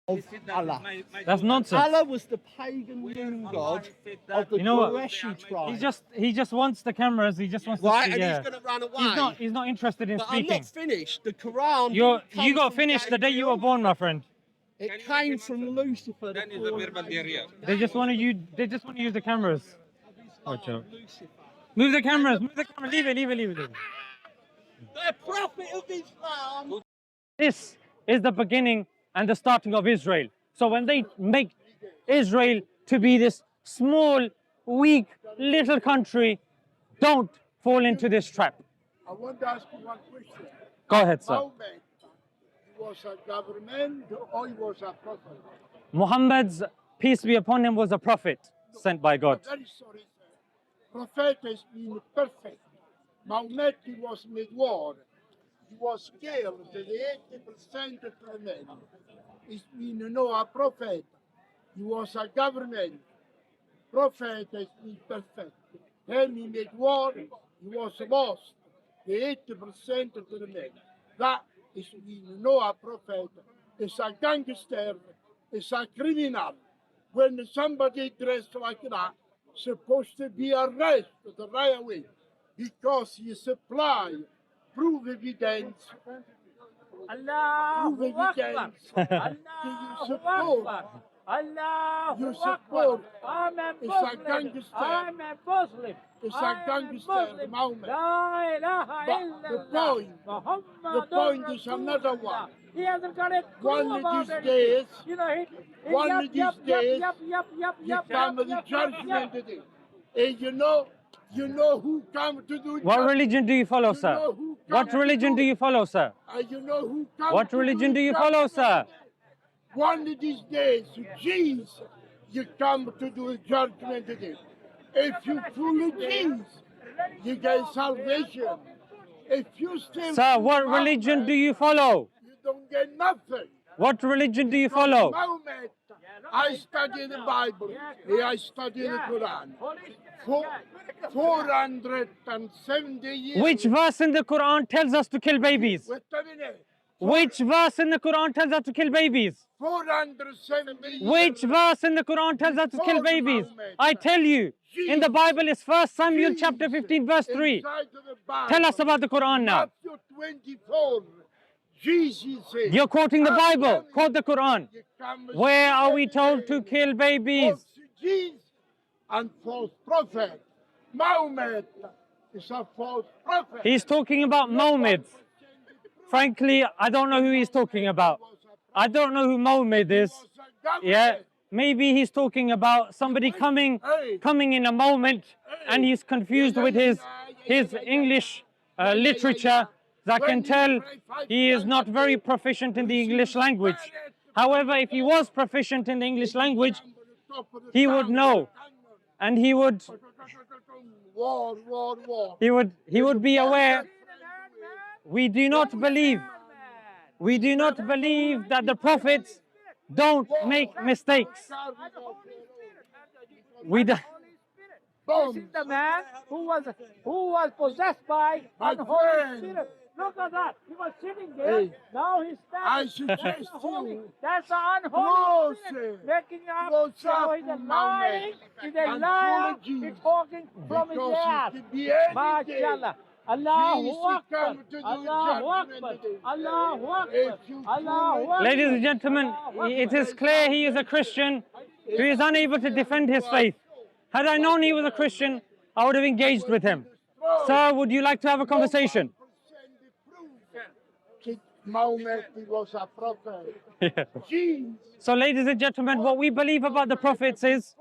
of Allah. That's nonsense. Allah was the pagan moon god of the You know what? Qurayshi tribe. He just wants the cameras. He just wants to Right, see. and Yeah. he's going to run away. He's not interested in But I'm speaking. not finished. The Quran. You got finished the day you were born, my friend. It came from Lucifer. The They just want to use. They just want to use the cameras. Watch out. Lucifer. Move the cameras. Move the camera. Leave it. Leave it. Leave it. Leave it. The prophet of Islam. This is the beginning and the starting of Israel. So when they make Israel to be this small, weak, little country, don't fall into this trap. I want to ask you one question. Go ahead, sir. Muhammad was a government or he was a prophet? Muhammad's, peace be upon him, was a prophet sent by God. I'm very sorry, sir. Prophet has been perfect. Muhammad, he was mid-war. He was killed to the 80% of the men. He's been a prophet. He was a government. Prophet has been perfect. Then he made war, he was lost. The 80% of the men. That is been a prophet. It's a gangster. It's a criminal. When somebody dressed like that, supposed to be arrested right away because he supply prove evidence. Allahu Prove Akbar. evidence. Allahu Akbar. Allahu You Akbar. support. I'm a It's a Muslim. gangster. I'm a Muslim. It's a I'm a gangster, Muslim. Muhammad. La ilaha But the illallah. point- Muhammadur point is another Rasulullah. one. He hasn't got a clue One of about these anything. days, You know, one yup, of these yup, days, yup, yup, yup, you yup, come yup, to the yup, judgment yup. day. And you know who come to do What judgment. religion do you follow, You sir? know who What come religion to do you follow, sir? You know who come What to religion do you judgment. follow, sir? One of these days, Jesus, you come to do judgment day. If you follow Jesus, you get salvation. If you still Sir, what religion do you follow? you don't get nothing. What religion do you Because follow? Muhammad, I study the Bible, I study the Quran. For 470 years. Which verse in the Quran tells us to kill babies? Wait a minute. Which verse in the Quran tells us to kill babies? 470 years. Which verse in the Quran tells us to kill babies? I tell you, in the Bible is 1 Samuel chapter 15 verse 3. Inside of the Bible, Tell us about the Quran now. Matthew 24. Jesus said, You're quoting the Bible. Quote the Quran. you come Where are we told to kill babies? false Jesus and false prophet. Muhammad is a false prophet. He's talking about Muhammad. Frankly, I don't know who he's talking about. I don't know who Muhammad is. Yeah, maybe he's talking about somebody coming in a moment, and he's confused with his English literature. I can tell he is not very proficient in the English language. However, if he was proficient in the English language, he would know, and he would War. he would be aware. We do not believe that the prophets don't make mistakes. We do. This is the man who was possessed by unholy spirit. Look at that. He was sitting there. Hey, Now he's I standing. suggest Holy. you That's the unholy close, spirit making up. close So up he's a to lying. He's a and liar. follow Jesus. He's talking from his because ass. it could be any day. MashaAllah. Allahu Jesus Akbar. come to do Allahu Akbar. judgment day. Allahu Akbar. If you Allahu follow Akbar. Ladies and gentlemen, it is clear he is a Christian who is unable to defend his faith. Had I known he was a Christian, I would have engaged with him. Sir, would you like to have a conversation? Muhammad, he was a prophet. Jesus. So, ladies and gentlemen, what we believe about the prophets is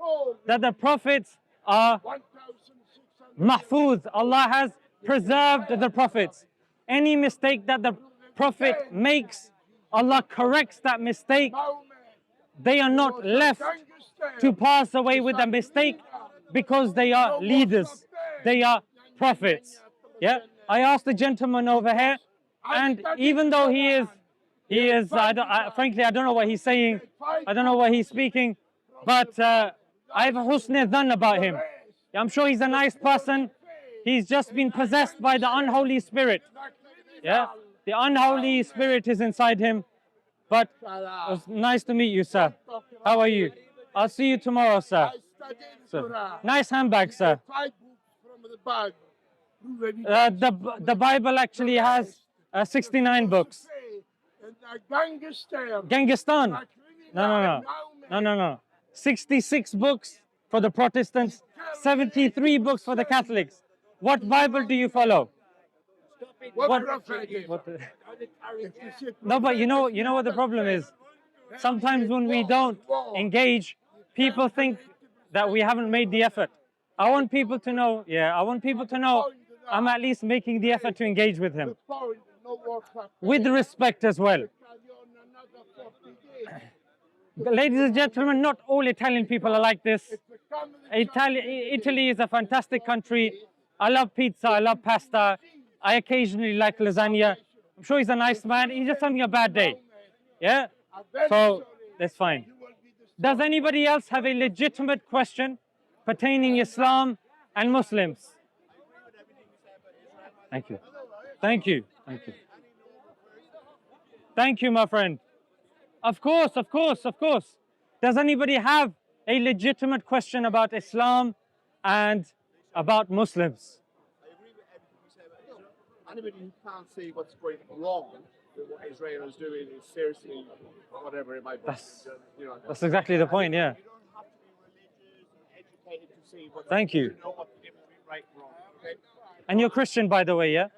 that the prophets are 1,600 mahfuz. Allah has preserved the prophets. Any mistake that the prophet makes, Allah corrects that mistake. They are not left to pass away with a mistake because they are leaders. They are prophets. Yeah. I asked the gentleman over here, and even though he is, frankly, I don't know what he's saying. I don't know what he's speaking, but I have a husn dhan about him. I'm sure he's a nice person. He's just been possessed by the unholy spirit. Yeah, the unholy spirit is inside him, But it was nice to meet you, sir. How are you? I'll see you tomorrow, sir. I studied Sir. Torah. Nice handbag, sir. 5 books from the Bible. The Bible actually has 69 books. And gangster. Gengistan. No. 66 books for the Protestants, 73 books for the Catholics. What Bible do you follow? What prophet? No, but you know what the problem is? Sometimes when we don't engage, people think that we haven't made the effort. I want people to know, I'm at least making the effort to engage with him. With respect as well. Ladies and gentlemen, not all Italian people are like this. Italy is a fantastic country. I love pizza, I love pasta. I occasionally like lasagna. I'm sure he's a nice man. He's just having a bad day. Yeah? So, that's fine. Does anybody else have a legitimate question pertaining Islam and Muslims? Thank you. Thank you. Thank you. Thank you, my friend. Of course. Does anybody have a legitimate question about Islam and about Muslims? I agree with everything you said about Israel. Anybody who can't see what's going wrong with what Israel is doing is seriously whatever it might be. That's exactly the point, yeah. You don't have to be religious and educated to see what's Thank you. to know what the difference between right and wrong. Okay? And you're Christian, by the way, yeah? I'm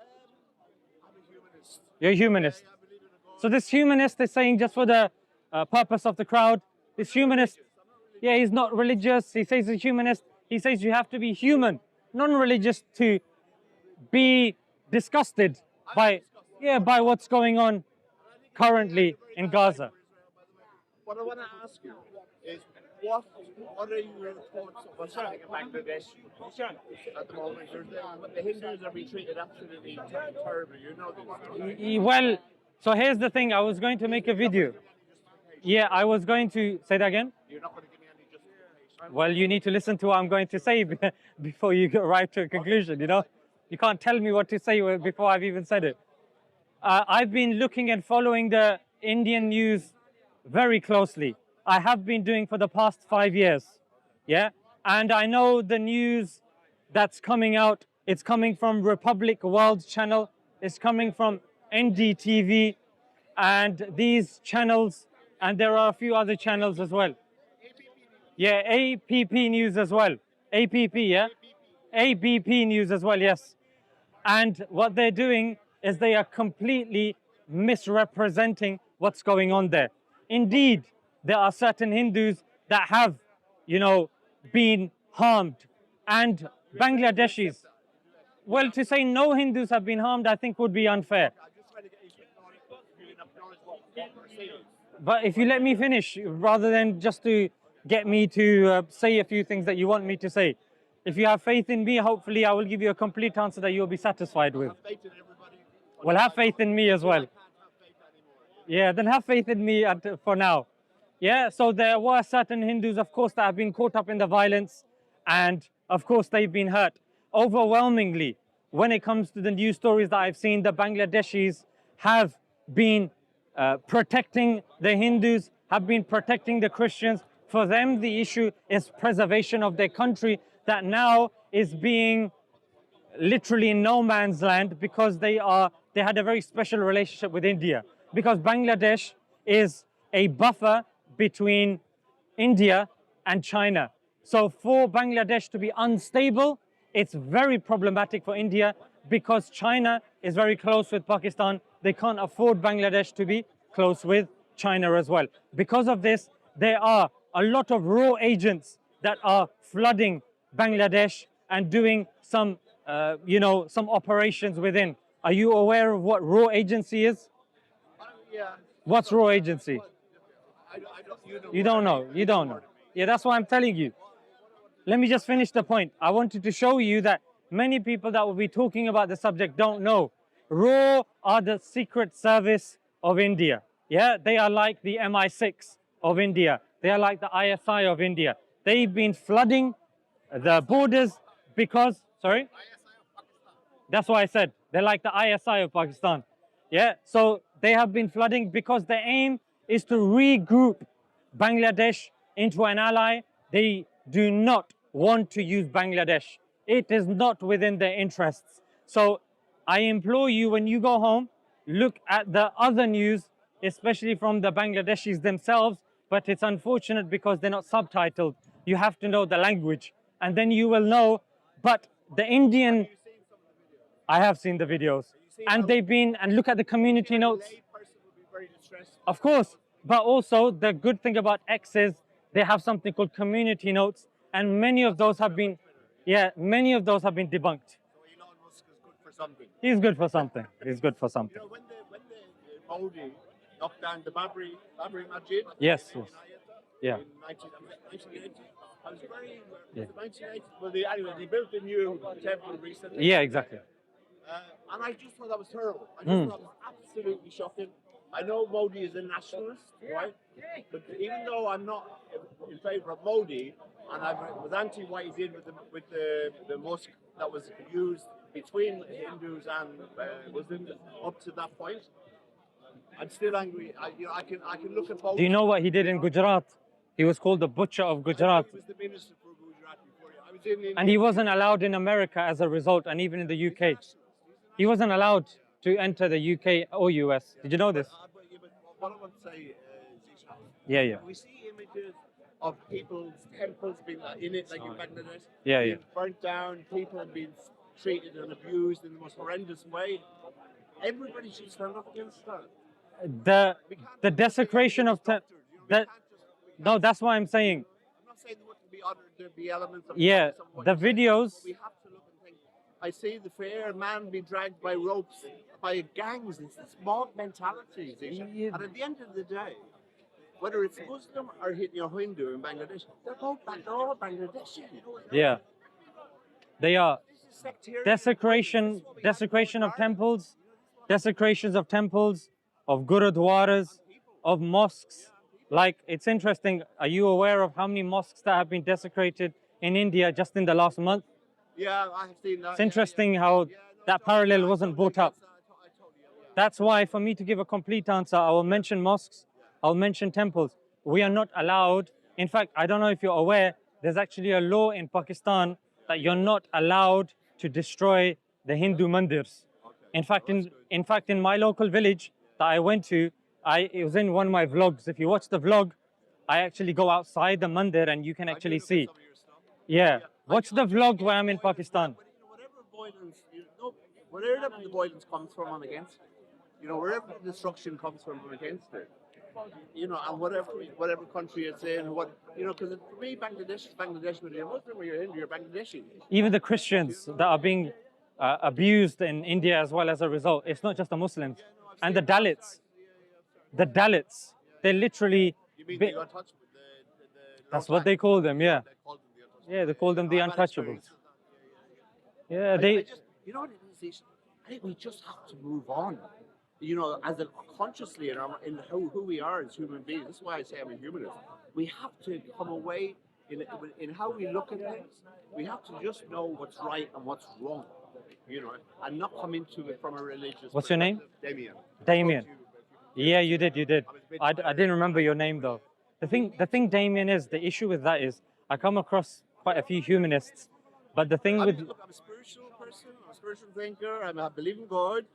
a humanist. You're a humanist. I believe in a God. So this humanist is saying, just for the purpose of the crowd, this humanist, yeah, he's not religious. He says he's a humanist. He says you have to be human, non-religious, to be disgusted by what's going on currently in Gaza. What I want to ask you is, what are your thoughts on what's happening in Bangladesh at the moment? The Hindus are being treated absolutely terribly. You know this. Well, so here's the thing. I was going to make a video. Yeah, I was going to say that again. You're not going to give me any justification. Well, you need to listen to what I'm going to say before you arrive to a conclusion, you know? You can't tell me what to say before I've even said it. I've been looking and following the Indian news very closely. I have been doing for the past 5 years, yeah? And I know the news that's coming out, it's coming from Republic World Channel, it's coming from NDTV, and these channels, and there are a few other channels as well. Yeah, APP News as well. APP, yeah? ABP News as well, yes. And what they're doing is they are completely misrepresenting what's going on there. Indeed, there are certain Hindus that have, been harmed. And Bangladeshis. Well, to say no Hindus have been harmed, I think would be unfair. I'm just trying to get you to acknowledge what we're saying. But if you let me finish, rather than just to get me to say a few things that you want me to say. If you have faith in me, hopefully I will give you a complete answer that you'll be satisfied with. Have faith in everybody. Well, have faith in me as well. I can't have faith anymore. Yeah, then have faith in me for now. Yeah, so there were certain Hindus, of course, that have been caught up in the violence, and of course they've been hurt. Overwhelmingly, when it comes to the news stories that I've seen, the Bangladeshis have been protecting the Hindus, have been protecting the Christians. For them, the issue is preservation of their country that now is being literally in no man's land because they had a very special relationship with India. Because Bangladesh is a buffer between India and China. So for Bangladesh to be unstable, it's very problematic for India because China is very close with Pakistan. They can't afford Bangladesh to be close with China as well. Because of this, there are a lot of raw agents that are flooding Bangladesh and doing some operations within. Are you aware of what raw agency is? Yeah. What's raw agency? You don't know. You don't know. Yeah, that's why I'm telling you. Let me just finish the point. I wanted to show you that many people that will be talking about the subject don't know. RAW are the Secret Service of India. Yeah, they are like the MI6 of India. They are like the ISI of India. They've been flooding the borders because, sorry? That's what I said. They're like the ISI of Pakistan. Yeah, so they have been flooding because the aim is to regroup Bangladesh into an ally. They do not want to use Bangladesh. It is not within their interests. So I implore you, when you go home, look at the other news, especially from the Bangladeshis themselves, but it's unfortunate because they're not subtitled. You have to know the language, and then you will know. But the Indian, I have seen the videos, and they've been, and look at the community notes. Of course, but also the good thing about X is they have something called community notes, and many of those have been, yeah, many of those have been debunked. Elon Musk is good for something. He's good for something. He's good for something. You know, when the Modi knocked down the Babri Masjid, Yes, yes. Yeah. in 1980, I was very, Yeah. 1980. Well, anyway, they built a new temple recently. Yeah, exactly. And I just thought that was terrible. I just thought it was absolutely shocking. I know Modi is a nationalist, right? But even though I'm not in favour of Modi, and I was anti what he did with the mosque that was used between Hindus and Muslims up to that point, I'm still angry. I can look at both. Do you know what he did in Gujarat? He was called the butcher of Gujarat. He was the minister for Gujarat before. I was in India. And he wasn't allowed in America as a result, and even in the UK. He wasn't allowed to enter the UK or US. Did you know this? But what I want to say, Zishan, Yeah, yeah. we see images of people's temples being in it, like in Bangladesh, Yeah, being yeah. burnt down, people being treated and abused in the most horrendous way. Everybody should stand up against that. The desecration of no, that's what I'm saying. I'm not saying there wouldn't be other, there'd be elements of Yeah, some what the you're saying, videos. but we have to look and think. I see the fair man being dragged by ropes by gangs. It's this mob mentality, Zishan. And at the end of the day, whether it's Muslim or Hindu in Bangladesh, they're all Bangladeshi. Yeah, they are. This is sectarian. Desecration of temples, desecrations of temples, of gurudwaras, of mosques. Like, it's interesting. Are you aware of how many mosques that have been desecrated in India just in the last month? Yeah, I have seen that. It's interesting how that parallel wasn't brought up. That's why, for me to give a complete answer, I will mention mosques, I'll mention temples. We are not allowed. In fact, I don't know if you're aware, there's actually a law in Pakistan that you're not allowed to destroy the Hindu mandirs. In fact, in my local village that I went to, it was in one of my vlogs. If you watch the vlog, I actually go outside the mandir and you can actually see. Yeah, watch the vlog where I'm in Pakistan. Wherever the violence comes from, I'm against it. Wherever the destruction comes from, I'm against it. And whatever country it's in, because for me, Bangladesh, whether you're Muslim or you're Hindu, you're Bangladeshi. Even the Christians that are being abused in India as well as a result. It's not just the Muslims. And the Dalits. The Dalits. They're literally... You mean the untouchables? That's what they call them, yeah. They call them the untouchables. Yeah, they call them the untouchables. Yeah, they... You know what it is? I think we just have to move on. As consciously in who we are as human beings. That's why I say I'm a humanist. We have to come away in how we look at things. We have to just know what's right and what's wrong, and not come into it from a religious. What's your name? Damien. Damien. Yeah, you did. I didn't remember your name though. The thing, Damien, is the issue with that is I come across quite a few humanists, but the thing with I'm a spiritual person. I'm a spiritual thinker. I believe in God.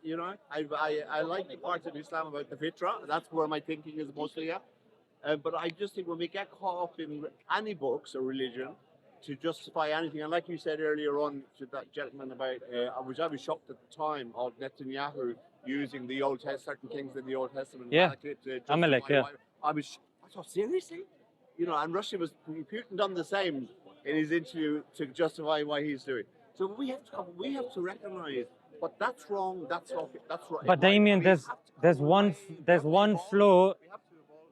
I like the part of Islam about the fitra. That's where my thinking is mostly at. But I just think when we get caught up in any books or religion to justify anything, and like you said earlier on to that gentleman about, I was shocked at the time of Netanyahu using the Old Testament, certain things in the Old Testament. Yeah, Amalek, yeah. I thought, seriously? And Russia was, Putin done the same in his interview to justify what he's doing. So we have to recognize, but that's wrong. That's okay. That's right. But Damien, there's one flaw.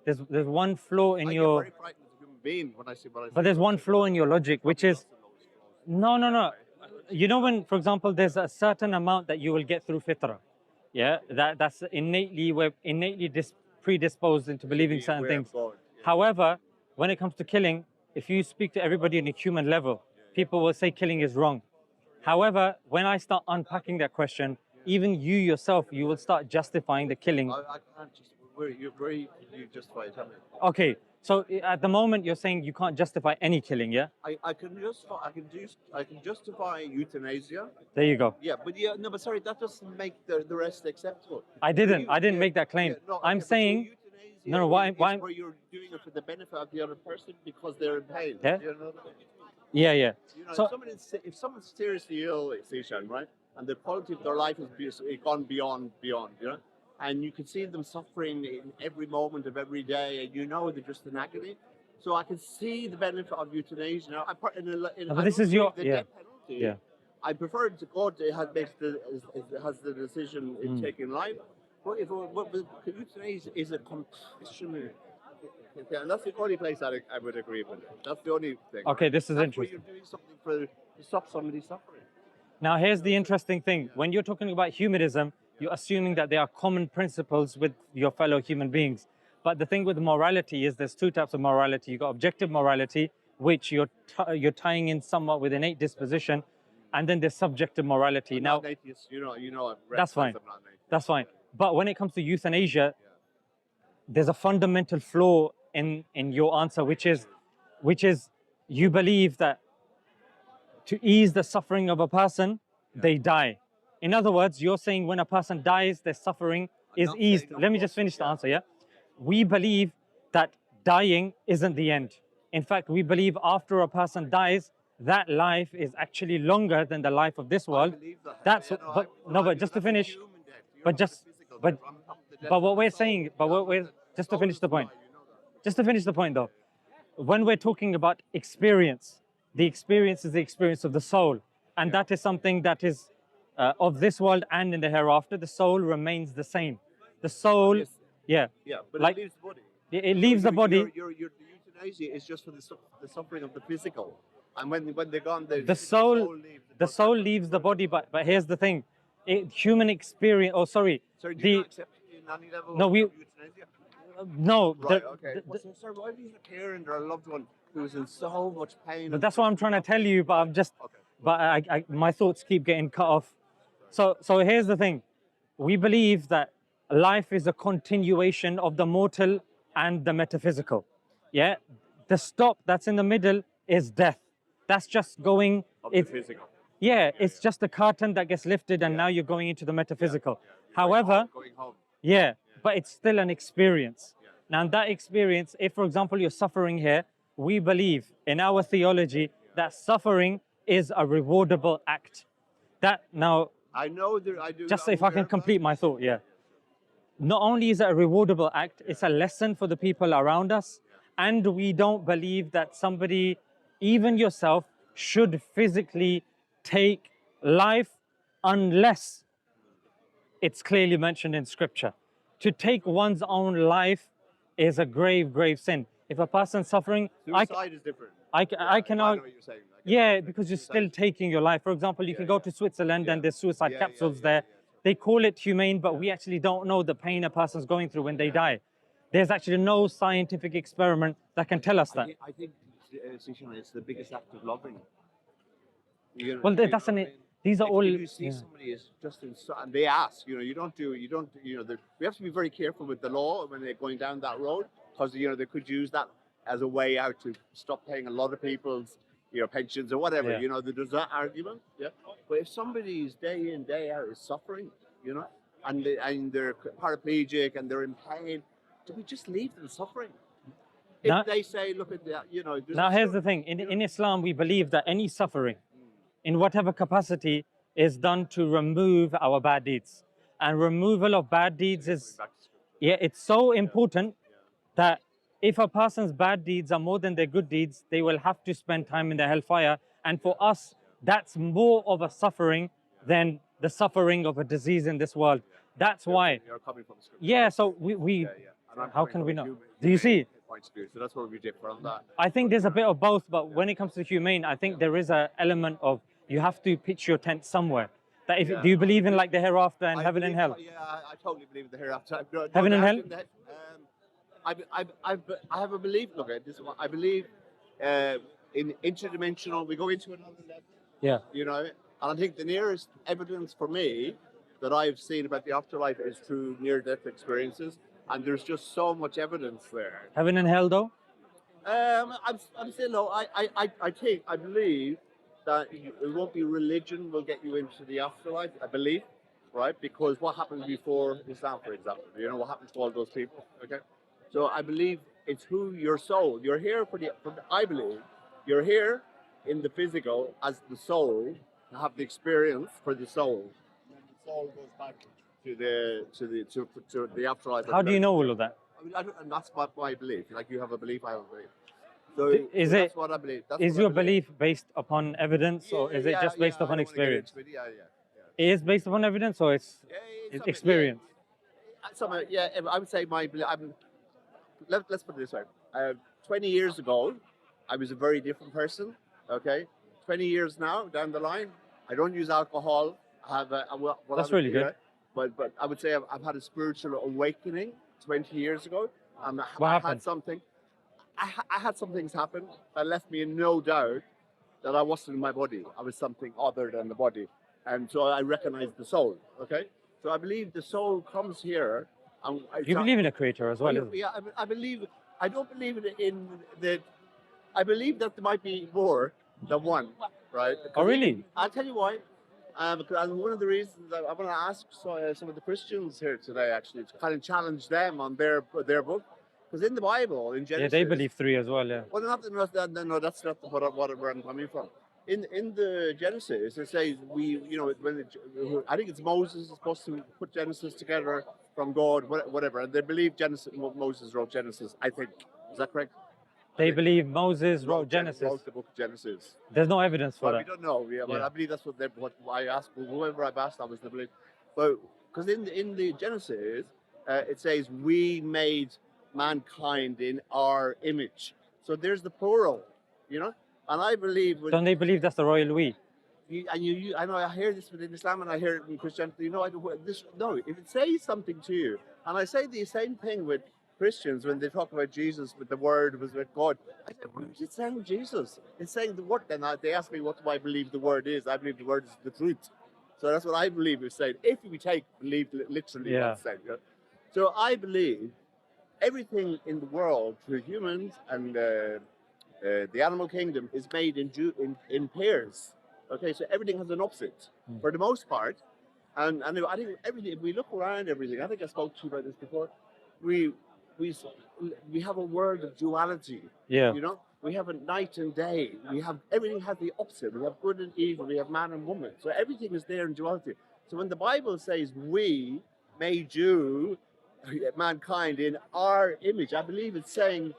There's one flaw in your. Very frightened as a human being when I see what I see. But there's one flaw in your logic, which is, no. You know, when, for example, there's a certain amount that you will get through fitra. Yeah, that's we're innately predisposed into believing certain things. However, when it comes to killing, if you speak to everybody on a human level, people will say killing is wrong. However, when I start unpacking that question, even you yourself, you will start justifying the killing. where you justify it? Tell me. Okay, so at the moment you're saying you can't justify any killing, yeah? I can justify euthanasia. There you go. Yeah, but no, but sorry, that doesn't make the rest acceptable. I didn't make that claim. No, I'm okay, saying, euthanasia no, why, is where you're doing it for the benefit of the other person because they're in pain. Yeah. You know, yeah. you know, So, if someone's seriously ill, Sishan, right, and the quality of their life has gone beyond, you know, and you can see them suffering in every moment of every day, and you know they're just in agony. So I can see the benefit of euthanasia. Now, but this is your, the yeah, death penalty. yeah. I prefer to God has the decision in taking life. But euthanasia is a compassionate. And that's the only place I would agree with it. That's the only thing. Okay, right? this is That's interesting. Where you're doing something to stop somebody suffering. Now, here's the interesting thing. When you're talking about humanism, you're assuming that there are common principles with your fellow human beings. But the thing with morality is there's two types of morality. You've got objective morality, which you're tying in somewhat with innate disposition, and then there's subjective morality. I'm now, not an atheist, you know. That's fine. I'm not an atheist. That's fine. But when it comes to euthanasia, there's a fundamental flaw in your answer, which is you believe that to ease the suffering of a person, they die. In other words, you're saying when a person dies, their suffering is not eased. saying, of Let me course, just finish the yeah. answer, yeah? We believe that dying isn't the end. In fact, we believe after a person dies, that life is actually longer than the life of this world. I believe that. That's Yeah, but just to that's finish, human death. You're but talking just physical but death. I'm talking the death but of what the we're soul. saying, but what we're just to Soul finish the doesn't point. die, you know that. Just to finish the point though, when we're talking about experience, the experience is the experience of the soul. And that is something that is of this world and in the hereafter. The soul remains the same. The soul, Yes. yeah. Yeah, but like, it leaves the body. it leaves the body. The euthanasia is just for the suffering of the physical. And when they're gone, The soul, the soul person. leaves the body, but here's the thing. Human experience, oh sorry. Sorry, do you not accept it in any level No, of we- euthanasia? No, Right, okay. Sorry, why is a parent or a loved one who's in so much pain? but that's what I'm trying to tell you, but I'm just, Okay. but my thoughts keep getting cut off. So here's the thing. We believe that life is a continuation of the mortal and the metaphysical. Yeah? The stop that's in the middle is death. That's just going, Of the it's, physical. yeah, it's just a curtain that gets lifted and now you're going into the metaphysical. However, Going home. yeah, but it's still an experience. Yeah. Now, that experience, if for example you're suffering here, we believe in our theology that suffering is a rewardable act. That now, I know there. I do. just I'm if I aware can of that. complete my thought, yeah. Not only is it a rewardable act, it's a lesson for the people around us. And we don't believe that somebody, even yourself, should physically take life unless it's clearly mentioned in scripture. To take one's own life is a grave, grave sin. If a person's suffering, Suicide is different. I I can know argue, what you're saying. yeah, because you're still taking your life. For example, you can go to Switzerland and there's suicide capsules there. They call it humane, but we actually don't know the pain a person's going through when they die. There's actually no scientific experiment that can tell us that. I think Sishan, it's the biggest act of loving. You know, Well, you know that's what I an. mean? These are If all. you see somebody is just in, and they ask, you don't, we have to be very careful with the law when they're going down that road, because they could use that as a way out to stop paying a lot of people's, pensions or whatever. Yeah. There's that argument. Yeah. But if somebody's day in day out is suffering, and they're paraplegic and they're in pain, do we just leave them suffering? If they say, look at that, Now here's the thing. In Islam, we believe that any suffering, in whatever capacity, is done to remove our bad deeds. And removal of bad deeds is, it's so important that if a person's bad deeds are more than their good deeds, they will have to spend time in the hellfire. And for us, that's more of a suffering than the suffering of a disease in this world. That's why. You're coming from scripture. Yeah, so we how can we know? Do you see? Point of view, so that's where we differ on that. I think there's a bit of both, but when it comes to humane, I think there is an element of you have to pitch your tent somewhere. That do you believe in like the hereafter and heaven and hell? Yeah, I totally believe in the hereafter. Heaven and hell? I have a belief. Look at this one. I believe in interdimensional. We go into another level. Yeah. And I think the nearest evidence for me that I've seen about the afterlife is through near-death experiences. and there's just so much evidence there. Heaven and hell, though? I'm saying no. I believe that it won't be religion will get you into the afterlife. I believe, right? Because what happened before Islam, for example, you know what happened to all those people. Okay, so I believe it's who your soul. You're here I believe you're here in the physical as the soul to have the experience for the soul, and then the soul goes back to the afterlife. How do you know all of that? I mean, and that's what I believe. Like you have a belief, I have a belief. So, Is that's it? what I believe. That's Is what I your believe. belief based upon evidence, or is it just based I upon don't want to get experience? into it. Yeah. It is based upon evidence, or it's experience? I would say let's put it this way. 20 years ago, I was a very different person. Okay, 20 years now down the line, I don't use alcohol. That's really good. But I would say I've had a spiritual awakening 20 years ago. What I happened? had something. I had some things happen that left me in no doubt that I wasn't in my body. I was something other than the body. And so I recognized the soul. Okay? So I believe the soul comes here. And You believe in a creator as well, isn't it? yeah, I believe, I don't believe in that. I believe that there might be more than one, right? Oh, really? I'll tell you why. Because one of the reasons I want to ask some of the Christians here today, actually, to kind of challenge them on their book. Because in the Bible, in Genesis, Yeah, they believe three as well. Yeah. well, no, that's not where I'm coming from. In the Genesis, it says I think it's Moses is supposed to put Genesis together from God, whatever, and they believe Moses wrote Genesis. I think is that correct? They believe Moses wrote Genesis. Wrote the book of Genesis. There's no evidence for Well, that. we don't know. Yeah, but I believe that's what I asked. Whoever I've asked, I was the belief. But because in the Genesis, it says we made mankind in our image. So there's the plural, And I believe Don't they believe that's the royal we? I know I hear this within Islam and I hear it in Christianity. If it says something to you, and I say the same thing with Christians when they talk about Jesus, with the word was with God. I said, where is it saying Jesus? It's saying the word. Then they ask me, what do I believe the word is? I believe the word is the truth. So that's what I believe is saying. If we believe literally what's saying. So I believe everything in the world, through humans and the animal kingdom, is made in pairs. Okay, so everything has an opposite for the most part. And I think everything, if we look around everything, I think I spoke to you about this before, we have a world of duality. Yeah. We have a night and day. Everything has the opposite. We have good and evil. We have man and woman. So everything is there in duality. So when the Bible says we made you, mankind, in our image, I believe it's saying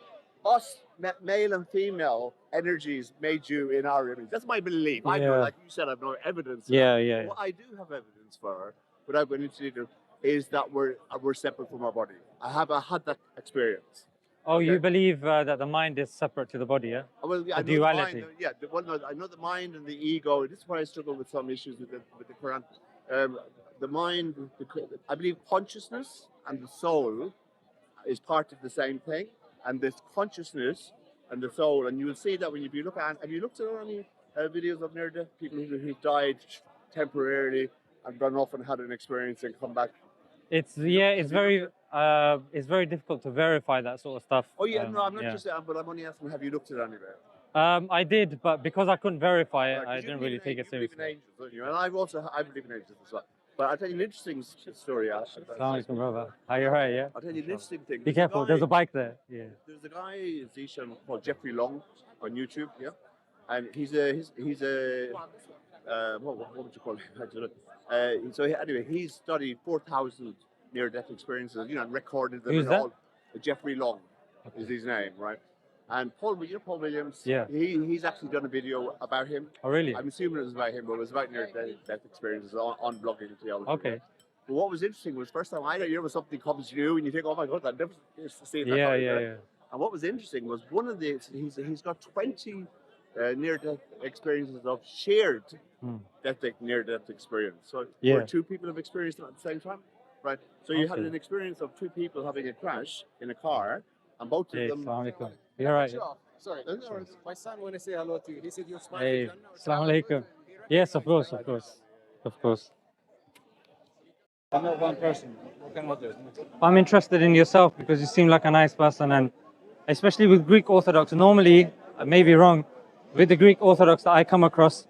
us, male and female energies, made you in our image. That's my belief. I know, like you said, I have no evidence. Yeah. What I do have evidence for, without going into detail, is that we're separate from our body. I had that experience. Oh, you believe that the mind is separate to the body, yeah? Well, yeah, the duality. I know the mind and the ego. This is why I struggle with some issues with the Quran. The mind, I believe consciousness and the soul is part of the same thing. And this consciousness and the soul, and you will see that when you look at, have you looked at any videos of near-death people who died temporarily and gone off and had an experience and come back? It's very difficult to verify that sort of stuff. Oh yeah, no, I'm not just saying, but I'm only asking, have you looked at it anywhere? I did, but because I couldn't verify it, I didn't really take it seriously. You believe in angels, don't you? And I believe in angels as well. But I'll tell you an interesting story, Ash. Assalamu alaikum, brother. Are you right? Yeah. I'll tell you an interesting thing. Be careful. There's a bike there. Yeah. There's a guy, Zishan, called Jeffrey Long on YouTube. Yeah, and he's a what would you call him? I don't know. So anyway, he's studied 4,000 near-death experiences, and recorded them. Who's that? Jeffrey Long is his name, right? And Paul Williams. Yeah. He's actually done a video about him. Oh, really? I'm assuming it was about him, but it was about near-death experiences on blogging theology. Okay. But what was interesting was first time I hear something comes to you and you think, oh my God, I've never seen that. Yeah. And what was interesting was one of he's got 20 near-death experiences of shared near-death experience. So where two people have experienced it at the same time, right? So you had an experience of two people having a crash in a car, and both of them. You're right. Sorry, my son want to say hello to you. He said you're Smile2Jannah. Hey, Assalamu alaikum. Yes, of course. I'm not one person. What can I do? I'm interested in yourself because you seem like a nice person, and especially with Greek Orthodox. Normally, I may be wrong, with the Greek Orthodox that I come across,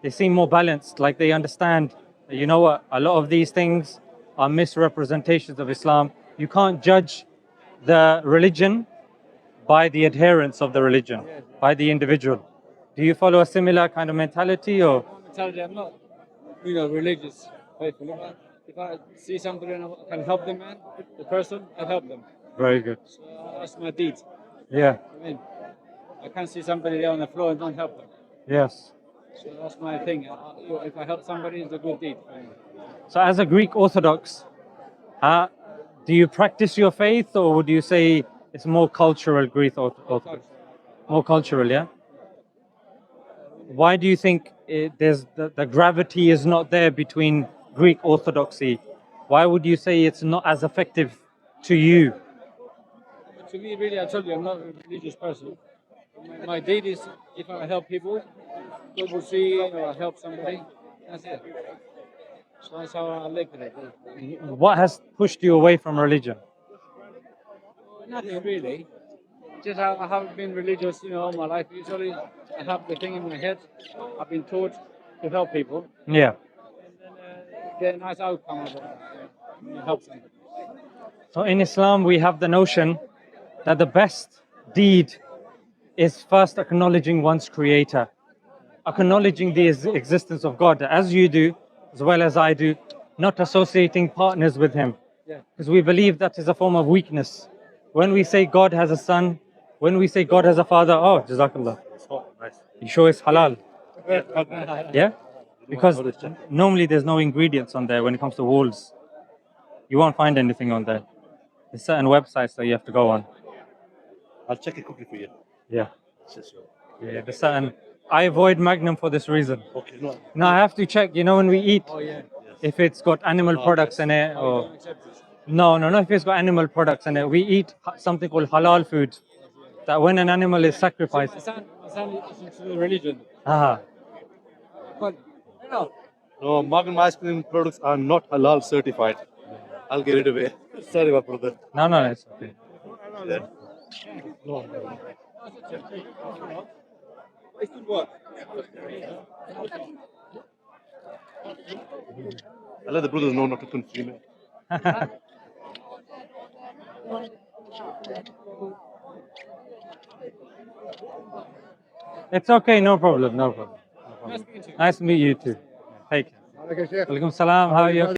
they seem more balanced. Like they understand, that, you know what, a lot of these things are misrepresentations of Islam. You can't judge the religion by the adherents of the religion, by the individual. Do you follow a similar kind of mentality, or? Mentality, I'm not, religious, faithfully. But if I see somebody and I can help them, man, the person, I help them. Very good. So that's my deed. Yeah. I mean, I can't see somebody there on the floor and don't help them. Yes. So that's my thing. If I help somebody, it's a good deed. So, as a Greek Orthodox, do you practice your faith, or would you say it's more cultural Greek Orthodox? More cultural, yeah. Why do you think there's the gravity is not there between Greek Orthodoxy? Why would you say it's not as effective to you? To me, really, I told you, I'm not a religious person. My deed is if I help people, God will see, or I help somebody. That's it. So that's how I live with it. What has pushed you away from religion? Nothing really. Just I haven't been religious, all my life. Usually, I have the thing in my head. I've been taught to help people, Yeah. and then get a nice outcome of it. You help somebody. So in Islam, we have the notion that the best deed is first acknowledging one's creator, acknowledging the existence of God, as you do, as well as I do, not associating partners with him. Yeah. Because we believe that is a form of weakness. When we say God has a son, when we say God has a father, oh, Jazakallah. You sure it's halal? Yeah? Because normally there's no ingredients on there when it comes to walls. You won't find anything on there. There's certain websites that you have to go on. I'll check it quickly for you. Yeah. Yes, sure. Yeah, there's certain. I avoid Magnum for this reason. Okay, no. Now I have to check, when we eat, Oh yeah. if it's got animal products in it, Oh, you or don't accept this. no, if it's got animal products in it. We eat something called halal food. That when an animal is sacrificed, My son is into the religion, ah, but No, Magnum ice cream products are not halal certified. I'll get it away. Sorry, my brother. no, it's okay. Yeah. I let the brothers know not to consume it. It's okay, no problem. Nice to meet you too. Take care. Walaikum salam. How are you?